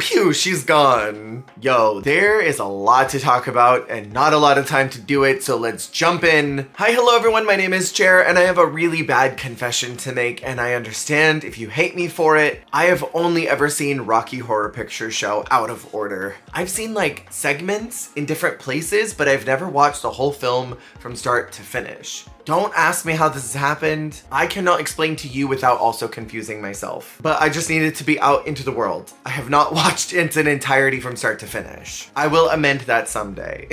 Pew, she's gone. Yo, there is a lot to talk about and not a lot of time to do it, so let's jump in. Hi, hello everyone, my name is Chair, and I have a really bad confession to make, and I understand if you hate me for it. I have only ever seen Rocky Horror Picture Show out of order. I've seen like segments in different places, but I've never watched the whole film from start to finish. Don't ask me how this has happened. I cannot explain to you without also confusing myself. But I just needed to be out into the world. I have not watched its entirety from start to finish. I will amend that someday.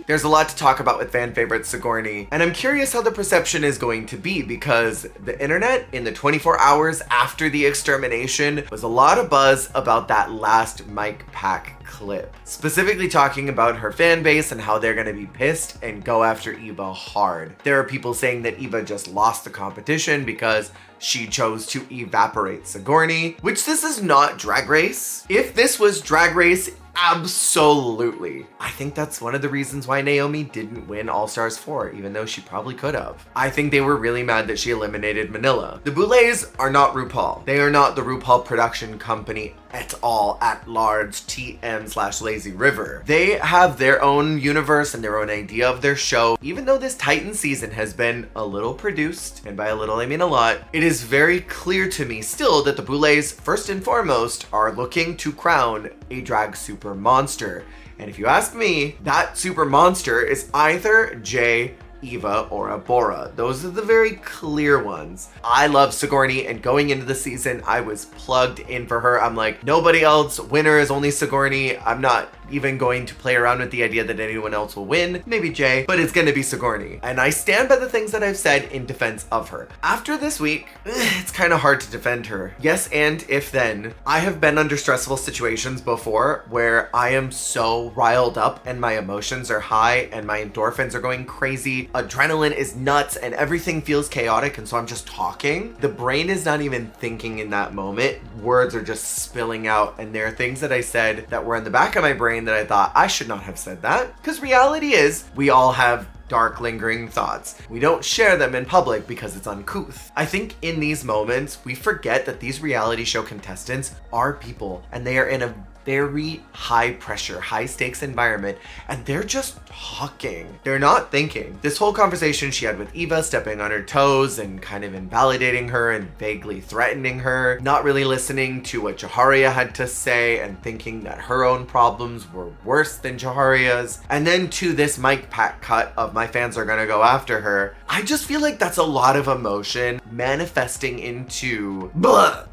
There's a lot to talk about with fan favorite Sigourney, and I'm curious how the perception is going to be because the internet in the 24 hours after the extermination was a lot of buzz about that last Mike Pack clip, specifically talking about her fan base and how they're gonna be pissed and go after Evah hard. There are people saying that Evah just lost the competition because she chose to evaporate Sigourney, which this is not Drag Race. If this was Drag Race, absolutely. I think that's one of the reasons why Naomi didn't win All Stars 4, even though she probably could have. I think they were really mad that she eliminated Manila. The Boulets are not RuPaul. They are not the RuPaul production company at all, at large, TM/Lazy River. They have their own universe and their own idea of their show. Even though this Titan season has been a little produced, and by a little I mean a lot, it is very clear to me still that the Boulets, first and foremost, are looking to crown a drag super monster. And if you ask me, that super monster is either Jay, Evah, or Abora. Those are the very clear ones. I love Sigourney, and going into the season, I was plugged in for her. I'm like, nobody else, winner is only Sigourney. I'm not even going to play around with the idea that anyone else will win, maybe Jay, but it's gonna be Sigourney. And I stand by the things that I've said in defense of her. After this week, it's kind of hard to defend her. Yes, and if then, I have been under stressful situations before where I am so riled up and my emotions are high and my endorphins are going crazy. Adrenaline is nuts and everything feels chaotic, and so I'm just talking. The brain is not even thinking in that moment. Words are just spilling out, and there are things that I said that were in the back of my brain that I thought I should not have said that. Because reality is, we all have dark, lingering thoughts. We don't share them in public because it's uncouth. I think in these moments, we forget that these reality show contestants are people, and they are in a very high pressure, high stakes environment, and they're just talking. They're not thinking. This whole conversation she had with Evah, stepping on her toes and kind of invalidating her and vaguely threatening her, not really listening to what Jaharia had to say and thinking that her own problems were worse than Jaharia's, and then to this Mike Pack cut of my fans are gonna go after her. I just feel like that's a lot of emotion manifesting into blah.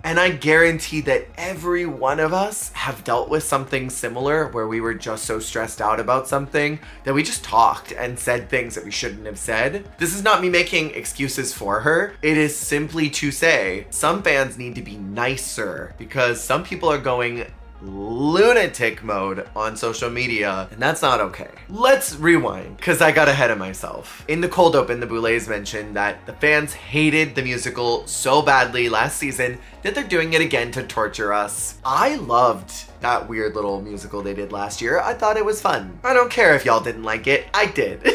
And I guarantee that every one of us have dealt with something similar where we were just so stressed out about something that we just talked and said things that we shouldn't have said. This is not me making excuses for her. It is simply to say some fans need to be nicer because some people are going lunatic mode on social media, and that's not okay. Let's rewind, because I got ahead of myself. In the cold open, the Boulets mentioned that the fans hated the musical so badly last season that they're doing it again to torture us. I loved that weird little musical they did last year. I thought it was fun. I don't care if y'all didn't like it, I did.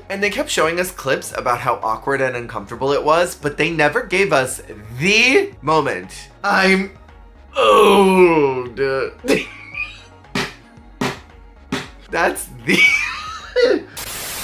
And they kept showing us clips about how awkward and uncomfortable it was, but they never gave us the moment. Oh, dude. That's the...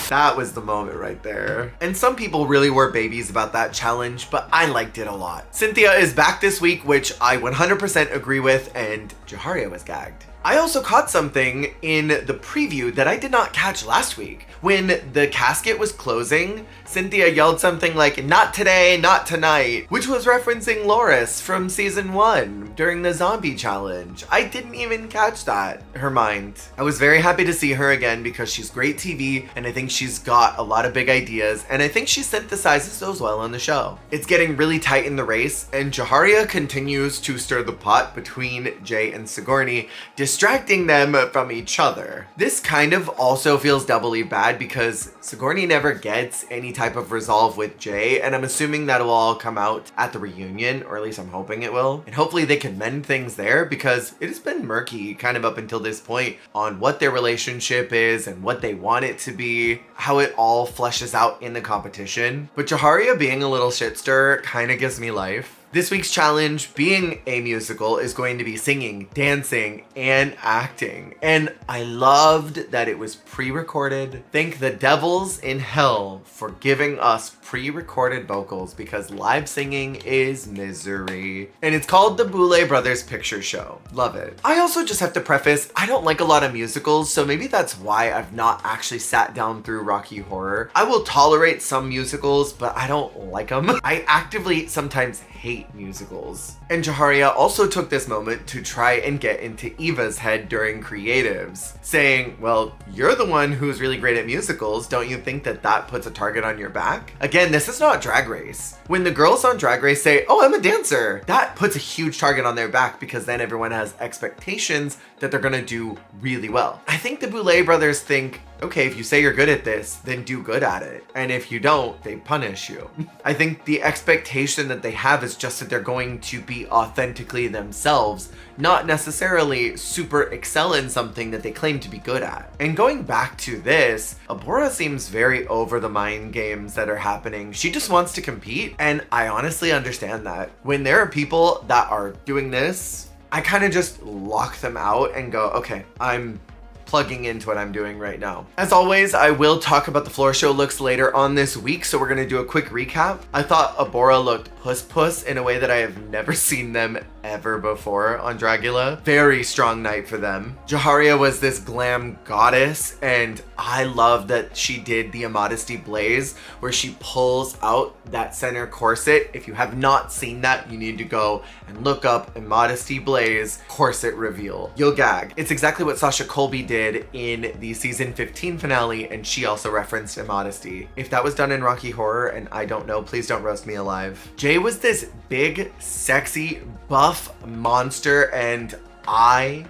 That was the moment right there. And some people really were babies about that challenge, but I liked it a lot. Cynthia is back this week, which I 100% agree with, and Jaharia was gagged. I also caught something in the preview that I did not catch last week. When the casket was closing, Cynthia yelled something like, "Not today, not tonight," which was referencing Loris from season 1 during the zombie challenge. I didn't even catch that, her mind. I was very happy to see her again because she's great TV, and I think she's got a lot of big ideas, and I think she synthesizes those well on the show. It's getting really tight in the race, and Jaharia continues to stir the pot between Jay and Sigourney, distracting them from each other. This kind of also feels doubly bad because Sigourney never gets any type of resolve with Jay, and I'm assuming that will all come out at the reunion, or at least I'm hoping it will. And hopefully they can mend things there because it has been murky kind of up until this point on what their relationship is and what they want it to be, how it all fleshes out in the competition. But Jaharia being a little shit stirrer kind of gives me life. This week's challenge, being a musical, is going to be singing, dancing, and acting. And I loved that it was pre-recorded. Thank the devils in hell for giving us pre-recorded vocals, because live singing is misery. And it's called the Boulet Brothers Picture Show. Love it. I also just have to preface, I don't like a lot of musicals, so maybe that's why I've not actually sat down through Rocky Horror. I will tolerate some musicals, but I don't like them. I actively sometimes hate musicals. And Jaharia also took this moment to try and get into Evah's head during creatives, saying, well, you're the one who's really great at musicals. Don't you think that that puts a target on your back? Again, this is not Drag Race. When the girls on Drag Race say, oh, I'm a dancer, that puts a huge target on their back, because then everyone has expectations that they're gonna do really well. I think the Boulet brothers think, okay, if you say you're good at this, then do good at it. And if you don't, they punish you. I think the expectation that they have is just that they're going to be authentically themselves, not necessarily super excel in something that they claim to be good at. And going back to this, Abora seems very over the mind games that are happening. She just wants to compete, and I honestly understand that. When there are people that are doing this, I kind of just lock them out and go, okay, I'm plugging into what I'm doing right now. As always, I will talk about the floor show looks later on this week, so we're gonna do a quick recap. I thought Abora looked puss in a way that I have never seen them ever before on Dragula. Very strong night for them. Jaharia was this glam goddess, and I love that she did the Immodesty Blaze, where she pulls out that center corset. If you have not seen that, you need to go and look up Immodesty Blaze corset reveal. You'll gag. It's exactly what Sasha Colby did in the season 15 finale, and she also referenced Immodesty. If that was done in Rocky Horror and I don't know, please don't roast me alive. Jay was this big, sexy, buff monster, and I'm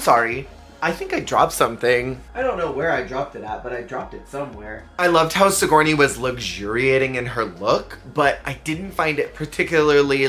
sorry. I think I dropped something. I don't know where I dropped it at, but I dropped it somewhere. I loved how Sigourney was luxuriating in her look, but I didn't find it particularly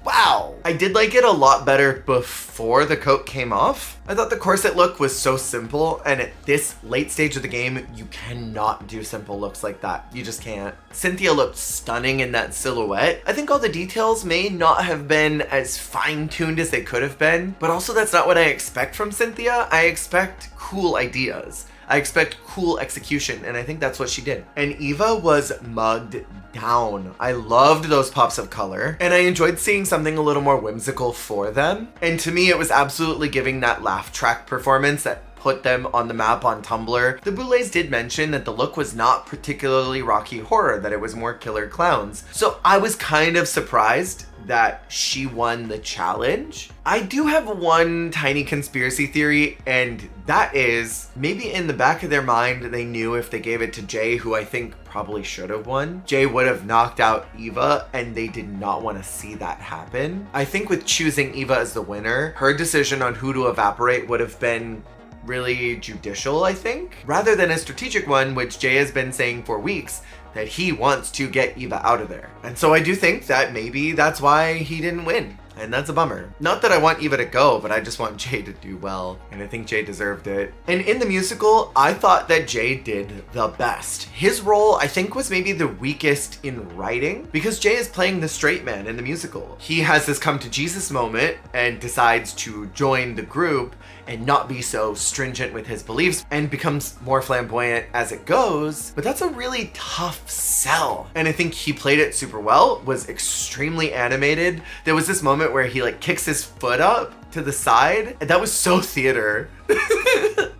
wow. I did like it a lot better before the coat came off. I thought the corset look was so simple, and at this late stage of the game, you cannot do simple looks like that. You just can't. Cynthia looked stunning in that silhouette. I think all the details may not have been as fine-tuned as they could have been, but also that's not what I expect from Cynthia. I expect cool ideas. I expect cool execution, and I think that's what she did. And Evah was mugged down. I loved those pops of color, and I enjoyed seeing something a little more whimsical for them. And to me, it was absolutely giving that laugh track performance that put them on the map on Tumblr. The Boulets did mention that the look was not particularly Rocky Horror, that it was more Killer Clowns. So I was kind of surprised that she won the challenge. I do have one tiny conspiracy theory, and that is maybe in the back of their mind, they knew if they gave it to Jay, who I think probably should have won, Jay would have knocked out Evah, and they did not want to see that happen. I think with choosing Evah as the winner, her decision on who to evaporate would have been really judicial, I think, rather than a strategic one, which Jay has been saying for weeks that he wants to get Evah out of there. And so I do think that maybe that's why he didn't win. And that's a bummer. Not that I want Evah to go, but I just want Jay to do well. And I think Jay deserved it. And in the musical, I thought that Jay did the best. His role, I think, was maybe the weakest in writing, because Jay is playing the straight man in the musical. He has this come to Jesus moment and decides to join the group and not be so stringent with his beliefs, and becomes more flamboyant as it goes. But that's a really tough sell. And I think he played it super well, was extremely animated. There was this moment where he kicks his foot up to the side, and that was so theater.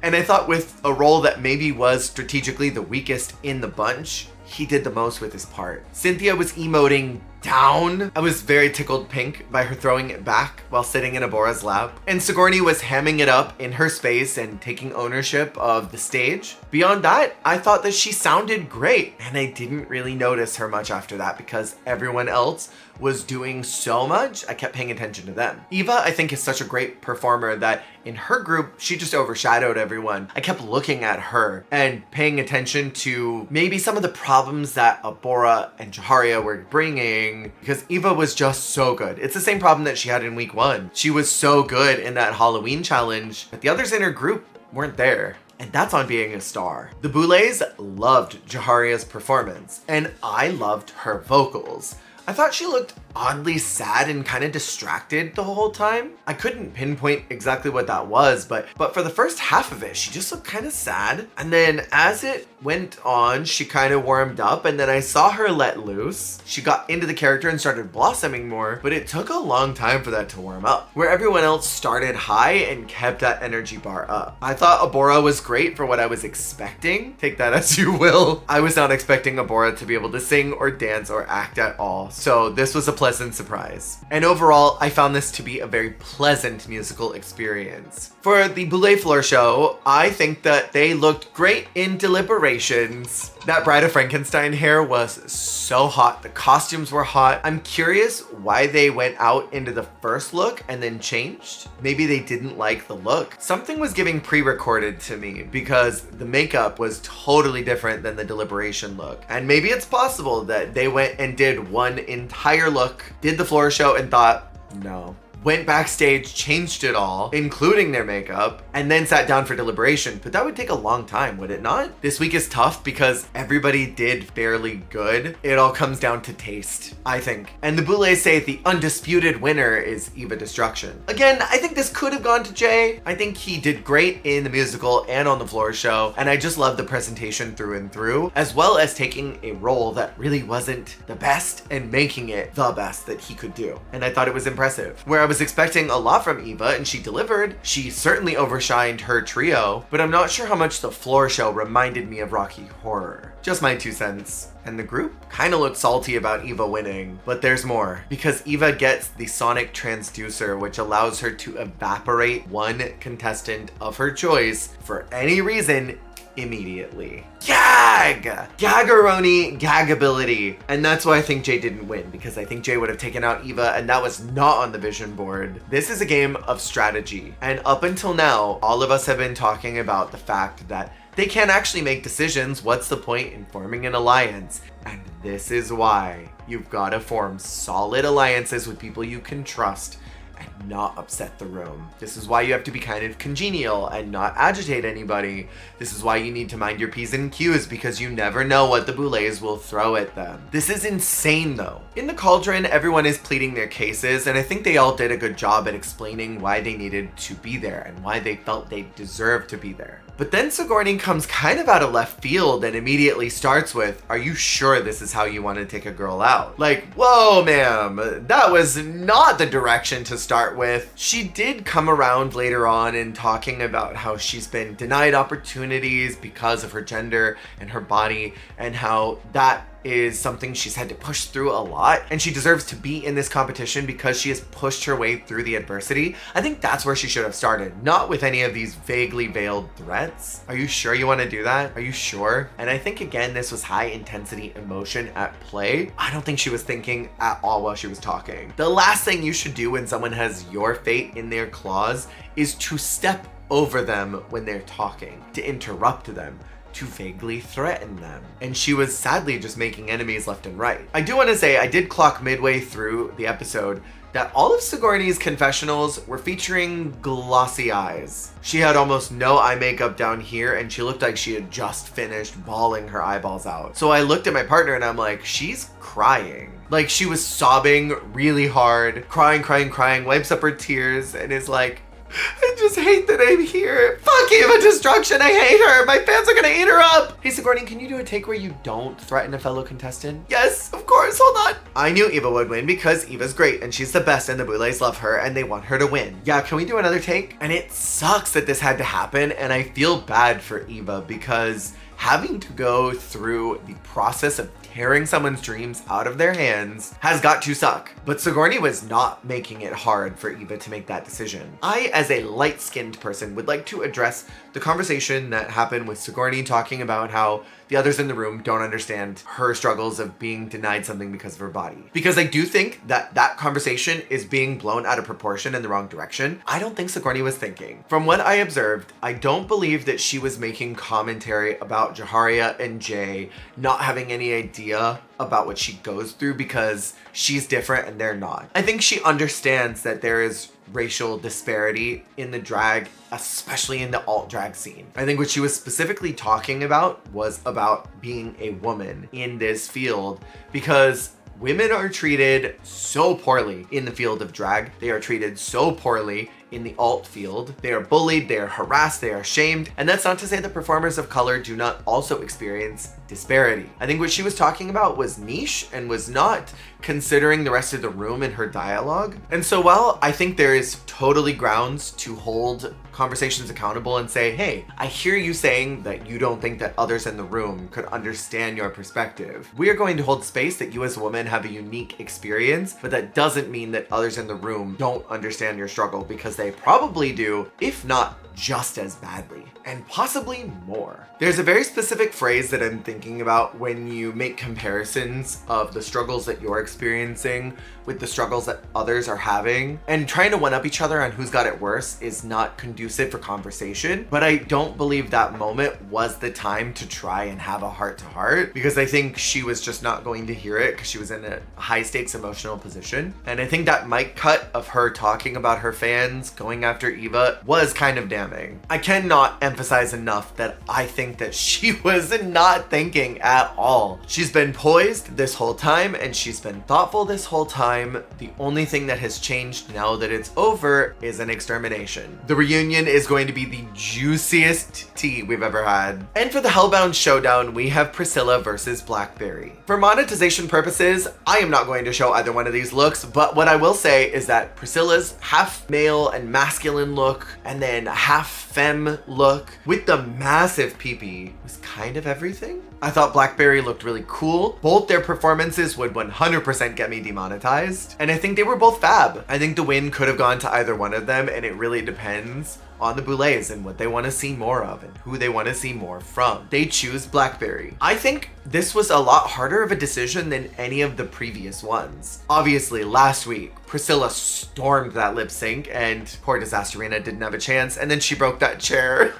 And I thought with a role that maybe was strategically the weakest in the bunch, he did the most with his part. Cynthia was emoting down. I was very tickled pink by her throwing it back while sitting in Abora's lap. And Sigourney was hamming it up in her space and taking ownership of the stage. Beyond that, I thought that she sounded great, and I didn't really notice her much after that because everyone else was doing so much, I kept paying attention to them. Evah, I think, is such a great performer that in her group, she just overshadowed everyone. I kept looking at her and paying attention to maybe some of the problems that Abora and Jaharia were bringing, because Evah was just so good. It's the same problem that she had in week 1. She was so good in that Halloween challenge, but the others in her group weren't there. and that's on being a star. The Boulets loved Jaharia's performance, and I loved her vocals. I thought she looked oddly sad and kind of distracted the whole time. I couldn't pinpoint exactly what that was, but for the first half of it, she just looked kind of sad. And then as it went on, she kind of warmed up, and then I saw her let loose. She got into the character and started blossoming more, but it took a long time for that to warm up, where everyone else started high and kept that energy bar up. I thought Abora was great for what I was expecting. Take that as you will. I was not expecting Abora to be able to sing or dance or act at all, so this was a pleasant surprise. And overall, I found this to be a very pleasant musical experience. For the Boulet Floor show, I think that they looked great in deliberations. That Bride of Frankenstein hair was so hot. The costumes were hot. I'm curious why they went out into the first look and then changed. Maybe they didn't like the look. Something was giving pre-recorded to me because the makeup was totally different than the deliberation look. And maybe it's possible that they went and did one entire look, did the floor show and thought, no. Went backstage, changed it all, including their makeup, and then sat down for deliberation. But that would take a long time, would it not? This week is tough because everybody did fairly good. It all comes down to taste, I think. And the Boulets say the undisputed winner is Evah Destruction. Again, I think this could have gone to Jay. I think he did great in the musical and on the floor show, and I just love the presentation through and through, as well as taking a role that really wasn't the best and making it the best that he could do. And I thought it was impressive. Where I was expecting a lot from Evah, and she delivered. She certainly overshined her trio, but I'm not sure how much the floor show reminded me of Rocky Horror. Just my 2 cents. And the group kind of looked salty about Evah winning, but there's more, because Evah gets the sonic transducer, which allows her to evaporate one contestant of her choice for any reason immediately. Gag! Gaggeroni, gagability. And that's why I think Jay didn't win, because I think Jay would have taken out Evah, and that was not on the vision board. This is a game of strategy. And up until now, all of us have been talking about the fact that they can't actually make decisions. What's the point in forming an alliance? And this is why you've got to form solid alliances with people you can trust and not upset the room. This is why you have to be kind of congenial and not agitate anybody. This is why you need to mind your P's and Q's, because you never know what the Boulets will throw at them. This is insane though. In the Cauldron, everyone is pleading their cases, and I think they all did a good job at explaining why they needed to be there and why they felt they deserved to be there. But then Sigourney comes kind of out of left field and immediately starts with, are you sure this is how you want to take a girl out? Like, whoa, ma'am, that was not the direction to start with. She did come around later on in talking about how she's been denied opportunities because of her gender and her body, and how that is something she's had to push through a lot, and she deserves to be in this competition because she has pushed her way through the adversity. I think that's where she should have started, not with any of these vaguely veiled threats. Are you sure you want to do that? Are you sure? And I think again, this was high intensity emotion at play. I don't think she was thinking at all while she was talking. The last thing you should do when someone has your fate in their claws is to step over them when they're talking, to interrupt them, to vaguely threaten them. And she was sadly just making enemies left and right. I do want to say I did clock midway through the episode that all of Sigourney's confessionals were featuring glossy eyes. She had almost no eye makeup down here, and she looked like she had just finished bawling her eyeballs out. So I looked at my partner and I'm like, she's crying. Like, she was sobbing really hard, crying, wipes up her tears, and is like, I just hate that I'm here. Fuck Evah Destruction, I hate her. My fans are gonna eat her up. Hey Sigourney, can you do a take where you don't threaten a fellow contestant? Yes, of course, hold on. I knew Evah would win because Evah's great and she's the best and the Boulets love her and they want her to win. Yeah, can we do another take? And it sucks that this had to happen, and I feel bad for Evah because having to go through the process of tearing someone's dreams out of their hands has got to suck. But Sigourney was not making it hard for Evah to make that decision. I, as a light-skinned person, would like to address the conversation that happened with Sigourney talking about how the others in the room don't understand her struggles of being denied something because of her body. Because I do think that that conversation is being blown out of proportion in the wrong direction. I don't think Sigourney was thinking. From what I observed, I don't believe that she was making commentary about Jaharia and Jay not having any idea about what she goes through because she's different and they're not. I think she understands that there is racial disparity in the drag, especially in the alt drag scene. I think what she was specifically talking about was about being a woman in this field, because women are treated so poorly in the field of drag. They are treated so poorly in the alt field. They are bullied, they are harassed, they are shamed. And that's not to say that performers of color do not also experience disparity. I think what she was talking about was niche and was not considering the rest of the room in her dialogue. And so while I think there is totally grounds to hold conversations accountable and say, hey, I hear you saying that you don't think that others in the room could understand your perspective. We are going to hold space that you as a woman have a unique experience, but that doesn't mean that others in the room don't understand your struggle, because they probably do, if not just as badly, and possibly more. There's a very specific phrase that I'm thinking about when you make comparisons of the struggles that you're experiencing with the struggles that others are having, and trying to one-up each other on who's got it worse is not conducive for conversation. But I don't believe that moment was the time to try and have a heart-to-heart, because I think she was just not going to hear it because she was in a high-stakes emotional position. And I think that mic cut of her talking about her fans going after Evah was kind of damning. I cannot emphasize enough that I think that she was not thinking at all. She's been poised this whole time, and she's been thoughtful this whole time. The only thing that has changed now that it's over is an extermination. The reunion is going to be the juiciest tea we've ever had. And for the Hellbound Showdown, we have Priscilla versus Blackberry. For monetization purposes, I am not going to show either one of these looks, but what I will say is that Priscilla's half male and masculine look, and then half femme look with the massive peepee, was kind of everything. I thought Blackberry looked really cool. Both their performances would 100% get me demonetized, and I think they were both fab. I think the win could have gone to either one of them, and it really depends on the Boulets and what they want to see more of and who they want to see more from. They choose Blackberry. I think this was a lot harder of a decision than any of the previous ones. Obviously, last week, Priscilla stormed that lip sync, and poor Disasterina didn't have a chance, and then she broke that chair.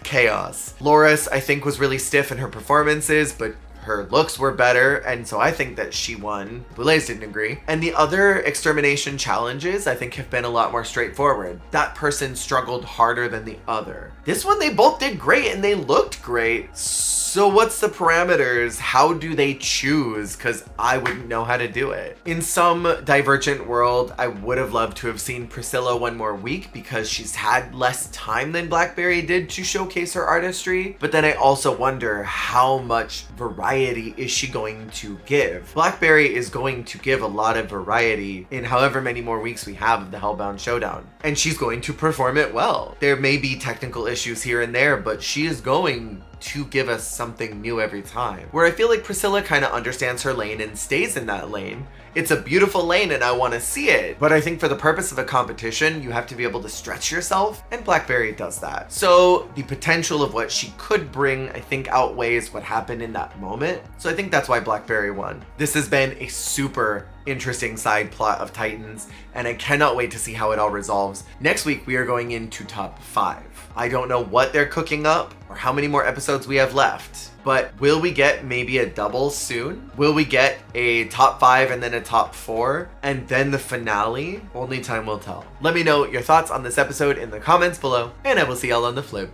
Chaos. Loris, I think, was really stiff in her performances, but her looks were better, and so I think that she won. Boulets didn't agree. And the other extermination challenges, I think, have been a lot more straightforward. That person struggled harder than the other. This one, they both did great, and they looked great. So what's the parameters? How do they choose? Because I wouldn't know how to do it. In some divergent world, I would have loved to have seen Priscilla one more week because she's had less time than Blackberry did to showcase her artistry. But then I also wonder, how much variety is she going to give? Blackberry is going to give a lot of variety in however many more weeks we have of the Hellbound Showdown. And she's going to perform it well. There may be technical issues here and there, but she is going to give us something new every time. Where I feel like Priscilla kind of understands her lane and stays in that lane. It's a beautiful lane and I want to see it. But I think for the purpose of a competition, you have to be able to stretch yourself, and Blackberry does that. So the potential of what she could bring, I think, outweighs what happened in that moment. So I think that's why Blackberry won. This has been a super interesting side plot of Titans, and I cannot wait to see how it all resolves. Next week, we are going into top 5. I don't know what they're cooking up or how many more episodes we have left, but will we get maybe a double soon? Will we get a top 5 and then a top 4 and then the finale? Only time will tell. Let me know your thoughts on this episode in the comments below, and I will see y'all on the flip.